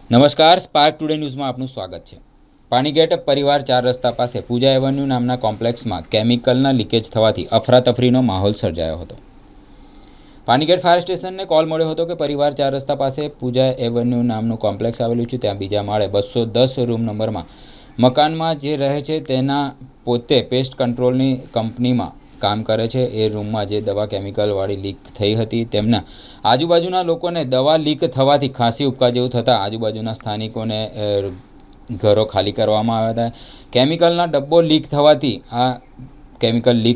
નમસ્કાર, spark today ન્યૂઝમાં આપનું સ્વાગત છે। પાણીગેટ પરિવાર 4 રસ્તા પાસે પૂજા એવન્યુ નામના કોમ્પ્લેક્સમાં કેમિકલના લીકેજ થવાથી અફરાતફરીનો માહોલ સર્જાયો હતો। પાણીગેટ ફાયર સ્ટેશનને કોલ મળ્યો હતો કે પરિવાર 4 રસ્તા પાસે પૂજા એવન્યુ નામનું કોમ્પ્લેક્સ આવેલું છે, ત્યાં બીજા માળે 210 રૂમ નંબરમાં મકાનમાં જે રહે છે તેના પોતે પેસ્ટ કંટ્રોલની કંપનીમાં કામ કરે છે। એ રૂમમાં જે દવા કેમિકલવાળી લીક થઈ હતી તેમના આજુબાજુના લોકોને દવા લીક થવાથી ખાંસી ઉપકા જેવું થતાં આજુબાજુના સ્થાનિકોને ઘરો ખાલી કરવામાં આવ્યા હતા। કેમિકલના ડબ્બો લીક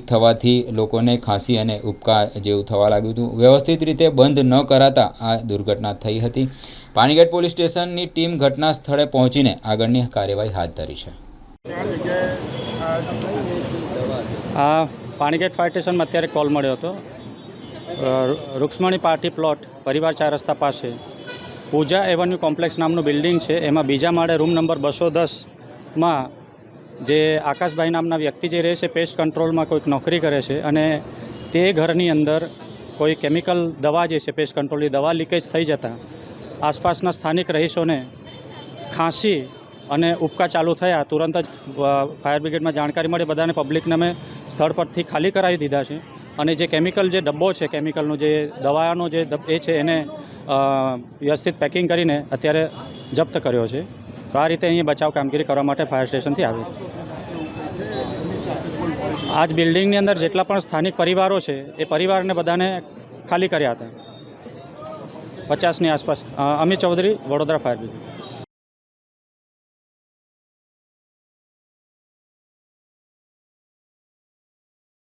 થવાથી લોકોને ખાંસી અને ઉપકા જેવું થવા લાગ્યું હતું। વ્યવસ્થિત રીતે બંધ ન કરાતા આ દુર્ઘટના થઈ હતી। પાણીગેટ પોલીસ સ્ટેશનની ટીમ ઘટના સ્થળે પહોંચીને આગળની કાર્યવાહી હાથ ધરી છે। પાણીગેટ ફાયર સ્ટેશનમાં અત્યારે કોલ મળ્યો હતો। રૂક્ષ્મણી પાર્ટી પ્લોટ પરિવાર 4 રસ્તા પાસે પૂજા એવન્યુ કોમ્પ્લેક્સ નામનું બિલ્ડિંગ છે, એમાં બીજા માળે રૂમ નંબર 210માં જે આકાશભાઈ નામના વ્યક્તિ જે રહે છે પેસ્ટ કંટ્રોલમાં કોઈક નોકરી કરે છે અને તે ઘરની અંદર કોઈ કેમિકલ દવા જે છે પેસ્ટ કંટ્રોલની દવા લીકેજ થઈ જતાં આસપાસના સ્થાનિક રહીશોને ખાંસી અને ઉપકા ચાલુ થયા। તુરંત જ ફાયર બ્રિગેડમાં જાણકારી મળી, બધાને પબ્લિકને અમે સ્થળ પરથી ખાલી કરાવી દીધા છે અને જે કેમિકલ જે ડબ્બો છે કેમિકલનો જે દવાનો જે એ છે એને વ્યવસ્થિત પેકિંગ કરીને અત્યારે જપ્ત કર્યો છે। તો આ રીતે અહીંયા બચાવ કામગીરી કરવા માટે ફાયર સ્ટેશનથી આવી આ જ બિલ્ડિંગની અંદર જેટલા પણ સ્થાનિક પરિવારો છે એ પરિવારને બધાને ખાલી કર્યા હતા। 50ની આસપાસ। Amit Chaudhary, Vadodara fire brigade.